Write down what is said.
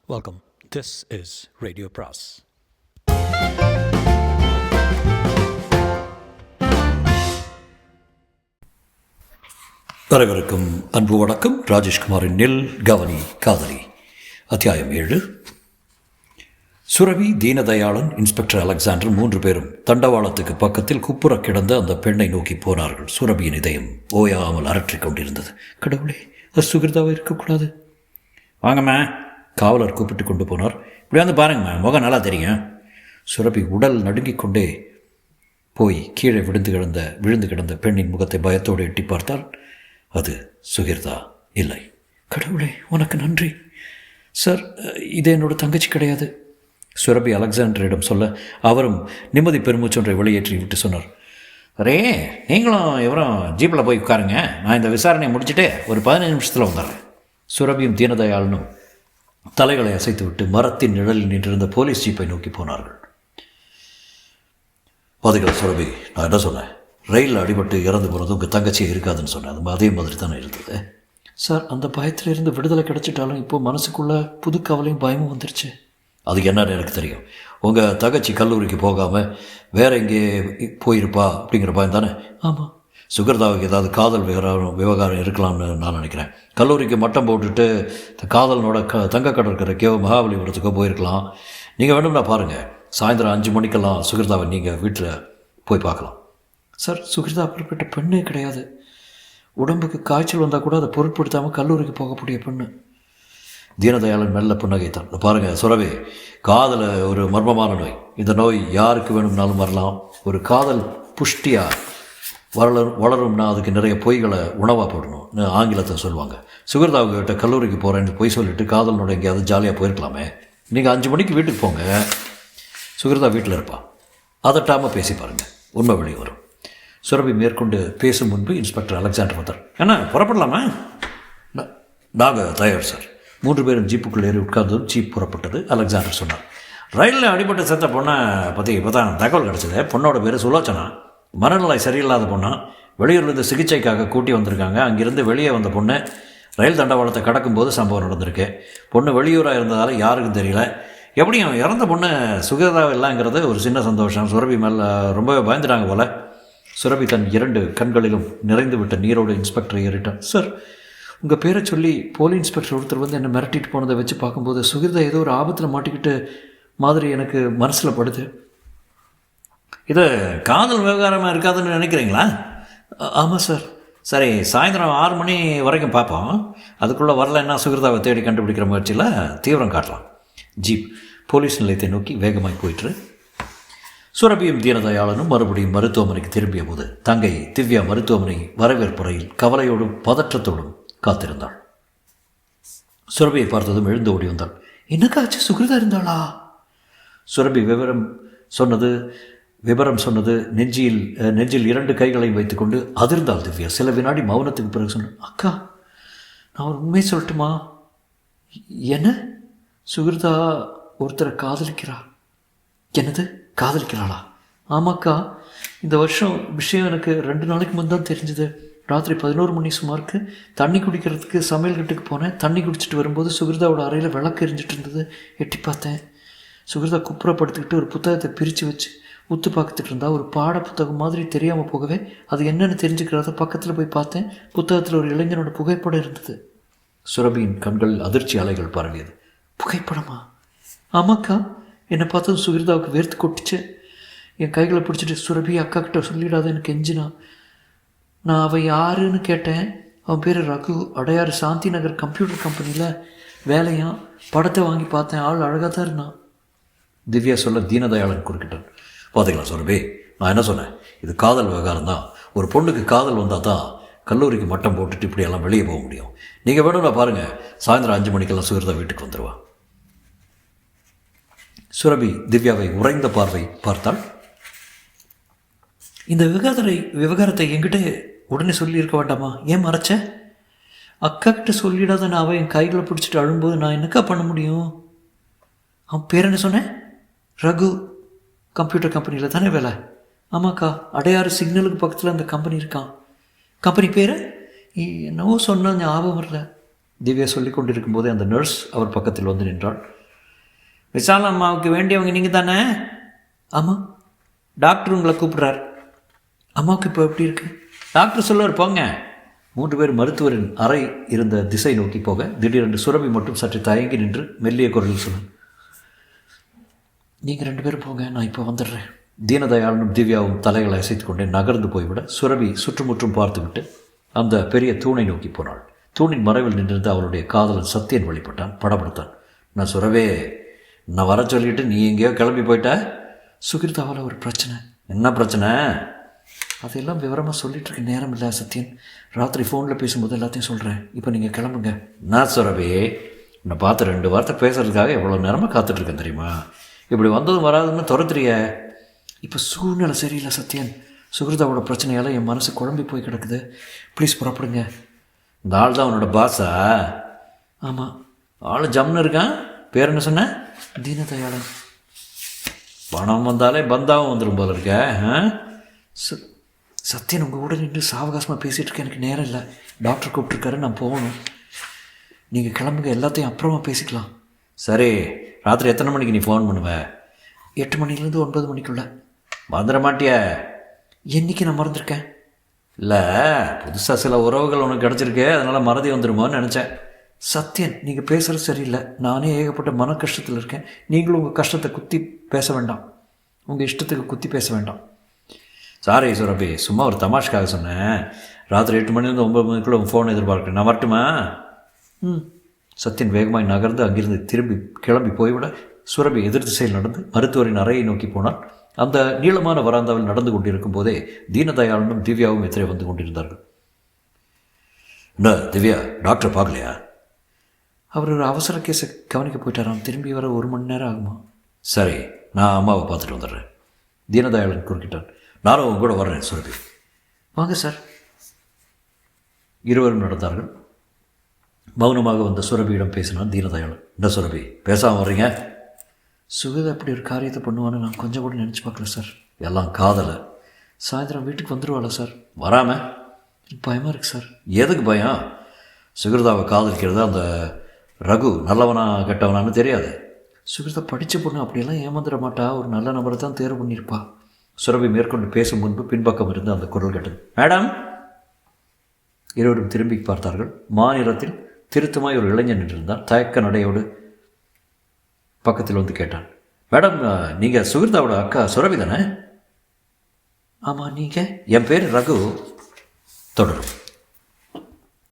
Welcome. This is Radio Pras. அனைவருக்கும் அன்பு வணக்கம். ராஜேஷ்குமாரின் நில் கவனி காதலி அத்தியாயம் 7. சுரவி, தீனதயாளன், இன்ஸ்பெக்டர் அலெக்சாண்டர் 3 பேரும் தண்டவாளத்துக்கு பக்கத்தில் குப்புற கிடந்த அந்த பெண்ணை நோக்கி போனார்கள். சுரபியின் இதயம் ஓயாமல் அரற்றிக் கொண்டிருந்தது. கடவுளே, அது சுகிர்தாவாக இருக்கக்கூடாது. வாங்கம்மா, காவலர் கூப்பிட்டு கொண்டு போனார். இப்படி வந்து பாருங்கம்மா, முகம் நல்லா தெரியும். சுரபி உடல் நடுங்கிக் கொண்டே போய் கீழே விழுந்து கிடந்த பெண்ணின் முகத்தை பயத்தோடு எட்டி பார்த்தால் அது சுகிர்தா இல்லை. கடவுளே, உனக்கு நன்றி. சார், இது என்னோட தங்கச்சி கிடையாது. சுரபி அலெக்சாண்டரிடம் சொல்ல அவரும் நிம்மதி பெருமூச்சொன்றை வெளியேற்றி விட்டு சொன்னார். அரே, நீங்களும் இவரும் ஜீப்பில் போய் உட்காருங்க, நான் இந்த விசாரணையை முடிச்சுட்டு ஒரு 15 நிமிஷத்தில் வந்துடுறேன். சுரபியும் தீனதயாளனும் தலைகளை அசைத்துவிட்டு மரத்தின் நிழலில் நின்றிருந்த போலீஸ் ஜீப்பை நோக்கி போனார்கள். பாதுகாப்பு சுரபி, நான் என்ன சொன்னேன்? ரயிலில் அடிபட்டு இறந்து போகிறது உங்கள் தங்கச்சியே இருக்காதுன்னு சொன்னேன். அது அதே மாதிரி தானே இருந்தது. சார், அந்த பயத்தில் இருந்து விடுதலை கிடச்சிட்டாலும் இப்போது மனசுக்குள்ளே புது கவலையும் பயமும் வந்துருச்சு. அதுக்கு என்னன்னு எனக்கு தெரியும். உங்கள் தங்கச்சி கல்லூரிக்கு போகாமல் வேற எங்கே போயிருப்பா அப்படிங்கிற பயம் தானே? ஆமாம். சுகிர்தாவுக்கு ஏதாவது காதல் விவகாரம் இருக்கலாம்னு நான் நினைக்கிறேன். கல்லூரிக்கு மட்டம் போட்டுட்டு காதலனோட தங்க கடற்கரைக்கோ மகாபலிபுரத்துக்கோ போயிருக்கலாம். நீங்கள் வேணும்னா பாருங்கள், சாயந்தரம் 5 மணிக்கெல்லாம் சுகிர்தாவை நீங்கள் வீட்டில் போய் பார்க்கலாம். சார், சுகிர்தா அப்படிப்பட்ட பெண்ணே கிடையாது. உடம்புக்கு காய்ச்சல் வந்தால் கூட அதை பொருட்படுத்தாமல் கல்லூரிக்கு போகக்கூடிய பெண்ணு. தீனதயாளன் மெல்ல புன்னகைத்தான். பாருங்கள் சுரவி, காதல் ஒரு மர்மமான நோய். இந்த நோய் யாருக்கு வேணும்னாலும் வரலாம். ஒரு காதல் புஷ்டியாக வளரும்னா அதுக்கு நிறைய பொய்களை உணவாக போடணும்னு ஆங்கிலத்தை சொல்லுவாங்க. சுகிர்தாவுக்கிட்ட கல்லூரிக்கு போகிறேன்னு பொய் சொல்லிவிட்டு காதலனோட எங்கேயாவது ஜாலியாக போயிருக்கலாமே. நீங்கள் 5 மணிக்கு வீட்டுக்கு போங்க, சுகிர்தா வீட்டில் இருப்பான். அதட்டாமல் பேசி பாருங்கள், உண்மை வெளியே வரும். சுரபி மேற்கொண்டு பேசும் முன்பு இன்ஸ்பெக்டர் அலெக்சாண்டர் வந்தார். என்ன, புறப்படலாமா? நாங்கள் தயார் சார். 3 பேரும் ஜீப்புக்குள்ளே ஏறி உட்கார்ந்ததும் ஜீப் புறப்பட்டது. அலெக்சாண்டர் சொன்னார், ரயிலில் அடிபட்டு செத்த பொண்ணை பற்றி இப்போ தான் தகவல் கிடச்சிது. பொண்ணோட பேர் சுலோச்சனா. மனநிலை சரியில்லாத பொண்ணா, வெளியூர்லேருந்து சிகிச்சைக்காக கூட்டி வந்திருக்காங்க. அங்கிருந்து வெளியே வந்த பொண்ணு ரயில் தண்டவாளத்தை கடக்கும்போது சம்பவம் நடந்திருக்கு. பொண்ணு வெளியூராக இருந்ததால் யாருக்கும் தெரியல. எப்படியும் இறந்த பொண்ணு சுகிர்தா இல்லைங்கிறது ஒரு சின்ன சந்தோஷம். சுரபி மேலே ரொம்பவே பயந்துட்டாங்க போல். சுரபி தன் 2 கண்களிலும் நிறைந்து விட்ட நீரோடு இன்ஸ்பெக்டரை ஏறிட்டான். சார், உங்கள் பேரை சொல்லி போலீஸ் இன்ஸ்பெக்டர் ஒருத்தர் வந்து என்னை மிரட்டிட்டு போனதை வச்சு பார்க்கும்போது சுகிர்தா ஏதோ ஒரு ஆபத்தில் மாட்டிக்கிட்டு மாதிரி எனக்கு மனசில் படுது. இது காதல் விவகாரமாக இருக்காதுன்னு நினைக்கிறீங்களா? ஆமாம் சார். சரி, சாயந்தரம் 6 மணி வரைக்கும் பார்ப்போம். அதுக்குள்ளே வரலைன்னா சுகிர்தாவை தேடி கண்டுபிடிக்கிற முயற்சியில் தீவிரம் காட்டலாம். ஜீப் போலீஸ் நிலையத்தை நோக்கி வேகமாய் போயிட்டு சுரபியும் தீனதயாளனும் மறுபடியும் மருத்துவமனைக்கு திரும்பிய போது தங்கை திவ்யா மருத்துவமனை வரவேற்புறையில் கவலையோடும் பதற்றத்தோடும் காத்திருந்தாள். சுரபியை பார்த்ததும் எழுந்து ஓடி வந்தாள். என்னக்காச்சு, சுகிர்தா இருந்தாளா? சுரபி விவரம் சொன்னது நெஞ்சில் 2 கைகளையும் வைத்துக்கொண்டு அதிர்ந்தாள் திவ்யா. சில வினாடி மௌனத்துக்கு பிறகு சொன்ன, அக்கா, நான் ஒரு உண்மையை சொல்லட்டுமா? என்ன? சுகிர்தா ஒருத்தரை காதலிக்கிறா. என்னது, காதலிக்கிறாளா? ஆமாக்கா, இந்த வருஷம் விஷயம் எனக்கு 2 நாளைக்கு முன் தான் தெரிஞ்சுது. ராத்திரி 11 மணி சுமாருக்கு தண்ணி குடிக்கிறதுக்கு சமையல் கட்டுக்கு போனேன். தண்ணி குடிச்சிட்டு வரும்போது சுகிர்தாவோட அறையில் விளக்கு எரிஞ்சிட்டு இருந்தது. எட்டி பார்த்தேன். சுகிர்தா குப்புறப்படுத்திக்கிட்டு ஒரு புத்தகத்தை பிரித்து வச்சு உத்து பார்த்துட்டு இருந்தா. ஒரு பாட புத்தகம் மாதிரி தெரியாமல் போகவே அது என்னென்னு தெரிஞ்சுக்கிறத பக்கத்தில் போய் பார்த்தேன். புத்தகத்தில் ஒரு இளைஞனோட புகைப்படம் இருந்தது. சுரபியின் கண்களில் அதிர்ச்சி அலைகள் பரவியது. புகைப்படமா? ஆமாக்கா, என்னை பார்த்தது சுகிர்தாவுக்கு வேர்த்து கொட்டிச்சு. என் கைகளை பிடிச்சிட்டு, சுரபி, அக்கா கிட்ட சொல்லிடாத எனக்கு எஞ்சினா. நான் அவன் யாருன்னு கேட்டேன். அவன் பேர் ரகு. அடையாறு சாந்தி நகர் கம்ப்யூட்டர் கம்பெனியில் வேலையான். படத்தை வாங்கி பார்த்தேன். ஆள் அழகாக தான் இருந்தான். திவ்யா சொல்ல தீனதயாளன் குறுக்கிட்டான். பார்த்துக்கலாம் சுரபி, நான் என்ன சொன்னேன்? இது காதல் விவகாரம் தான். ஒரு பொண்ணுக்கு காதல் வந்தால் தான் கல்லூரிக்கு மட்டம் போட்டுட்டு இப்படியெல்லாம் வெளியே போக முடியும். நீங்கள் வேணும்னா பாருங்கள், சாயந்தரம் 5 மணிக்கெல்லாம் சுகிர்தா வீட்டுக்கு வந்துடுவா. சுரபி திவ்யாவை உறைந்த பார்வை பார்த்தாள். இந்த விவகாரத்தை என்கிட்ட உடனே சொல்லியிருக்க வேண்டாமா? ஏன் மறைச்ச? அக்கா கிட்ட சொல்லிடாத நான் அவன் என் கைகளை பிடிச்சிட்டு அழும்போது நான் என்னக்கா பண்ண முடியும்? அவன் பேர் என்ன சொன்னேன்? ரகு. கம்ப்யூட்டர் கம்பெனியில் தானே வேலை? ஆமாக்கா, அடையாறு சிக்னலுக்கு பக்கத்தில் அந்த கம்பெனி இருக்கான். கம்பெனி பேர் என்னவோ சொன்னால் ஞாபகம் வரல. திவ்யா சொல்லி கொண்டிருக்கும் போதே அந்த நர்ஸ் அவர் பக்கத்தில் வந்து நின்றாள். விசால் அம்மாவுக்கு வேண்டியவங்க நீங்கள் தானே? ஆமாம். டாக்டர் உங்களை கூப்பிட்றார். அம்மாவுக்கு இப்போ எப்படி இருக்கு? டாக்டர் சொல்லுவார் போங்க. 3 பேர் மருத்துவரின் அறை இருந்த திசை நோக்கி போக திடீரென்று சுரபி மட்டும் சற்று தயங்கி நின்று மெல்லிய குரலில் சொன்னார், நீங்கள் 2 பேரும் போங்க, நான் இப்போ வந்துடுறேன். தீனதயாளனும் திவ்யாவும் தலைகளை அசைத்து கொண்டே நகர்ந்து போய்விட சுரபி சுற்றுமுற்றும் பார்த்துவிட்டு அந்த பெரிய தூணை நோக்கி போனாள். தூணின் மறைவில் நின்றிருந்து அவளுடைய காதலன் சத்தியன் வழிபட்டான், படப்படுத்தான். நான் சுரவே, நான் வர சொல்லிட்டு நீ எங்கேயோ கிளம்பி போயிட்ட? சுகிர்தாவில் ஒரு பிரச்சனை. என்ன பிரச்சனை? அதையெல்லாம் விவரமாக சொல்லிட்டு இருக்க நேரம் இல்லை சத்யன். ராத்திரி ஃபோனில் பேசும்போது எல்லாத்தையும் சொல்கிறேன். இப்போ நீங்கள் கிளம்புங்க. நான் சுரபி, உன்னை பார்த்து 2 வார்த்தை பேசுகிறதுக்காக எவ்வளோ நேரமாக காத்துட்ருக்கேன் தெரியுமா? இப்படி வந்ததும் வராதுன்னு துரத்துறிய. இப்போ சூழ்நிலை சரியில்லை சத்யன். சுகிருதாவோட பிரச்சனையால் என் மனசு குழம்பி போய் கிடக்குது. ப்ளீஸ் புறப்படுங்க. இந்த ஆள் தான் உன்னோட பாஸா? ஆமாம். ஆள் ஜம்னு இருக்கான். பேர் என்ன சொன்ன? தீனதயாளன். பணம் வந்தாலே பந்தாவும் வந்துடும் போல இருக்க. சத்யன் உங்கள் கூட நின்று சாவகாசமாக பேசிகிட்டு இருக்கேன். எனக்கு நேரம் இல்லை. டாக்டர் கூப்பிட்ருக்காரு, நான் போகணும். நீங்கள் கிளம்புங்க, எல்லாத்தையும் அப்புறமா பேசிக்கலாம். சரி, ராத்திரி எத்தனை மணிக்கு நீ ஃபோன் பண்ணுவ? 8 மணிலேருந்து 9 மணிக்குள்ளே. மறந்துட மாட்டிய? என்றைக்கு நான் மறந்துருக்கேன்? இல்லை, புதுசாக சில உறவுகள் உனக்கு கிடச்சிருக்கு, அதனால் மறதி வந்துடுமோன்னு நினச்சேன். சத்யன், நீங்கள் பேசுகிறது சரியில்லை. நானே ஏகப்பட்ட மன கஷ்டத்தில் இருக்கேன். நீங்களும் உங்கள் கஷ்டத்தை குத்தி பேச வேண்டாம். உங்கள் இஷ்டத்துக்கு குத்தி பேச வேண்டாம். சாரி சுரபி, சும்மா ஒரு தமாஷ்காக சொன்னேன். ராத்திரி 8 மணிலேருந்து 9 மணிக்குள்ளே உங்கள் ஃபோன் எதிர்பார்க்குறேன். நான் வரட்டுமா? சத்யன் வேகமாய் நகர்ந்து அங்கிருந்து திரும்பி கிளம்பி போய்விட சுரபி எதிர் திசையில் நடந்து மருத்துவரின் அறையை நோக்கி போனாள். அந்த நீளமான வராந்தாவில் நடந்து கொண்டிருக்கும் போதே தீனதயாளனும் திவ்யாவும் எதிரே வந்து கொண்டிருந்தார்கள். என்ன திவ்யா, டாக்டர் பார்க்கலையா? அவர் ஒரு அவசர கேஸை கவனிக்க போயிட்டாராம். திரும்பி வர 1 மணி நேரம் ஆகுமா? சரி, நான் அம்மாவை பார்த்துட்டு வந்துடுறேன். தீனதயாளன் குறுக்கிட்டான். நானும் உங்க கூட வர்றேன் சுரபி. வாங்க சார். இருவரும் நடந்தார்கள். மௌனமாக வந்த சுரபியிடம் பேசினான் தீனதயாளன். என்ன சுரபி, பேசாமல் வர்றீங்க? சுகிதா அப்படி ஒரு காரியத்தை பண்ணுவான்னு நான் கொஞ்சம் கூட நினச்சி பார்க்கல சார். எல்லாம் காதலை. சாயந்தரம் வீட்டுக்கு வந்துடுவாளா சார்? வராமல்? பயமாக இருக்குது சார். எதுக்கு பயம்? சுகிருதாவை காதலிக்கிறது அந்த ரகு நல்லவனா கெட்டவனான்னு தெரியாது. சுகிருதா படித்த பொண்ணு, அப்படியெல்லாம் ஏமாந்துட மாட்டா. ஒரு நல்ல நபரை தான் தேர்வு பண்ணியிருப்பா. சுரபி மேற்கொண்டு பேசும் முன்பு பின்பக்கம் இருந்து அந்த குரல் கேட்டது. மேடம். இருவரும் திரும்பி பார்த்தார்கள். மாநிலத்தில் திருத்தமாய் ஒரு இளைஞன் நின்றிருந்தான். தயக்க நடையோடு பக்கத்தில் வந்து கேட்டான். மேடம், நீங்கள் சுகிருதாவோட அக்கா சுரபி தானே? ஆமாம். நீங்கள்? என் பேர் ரகு. தொடரும்.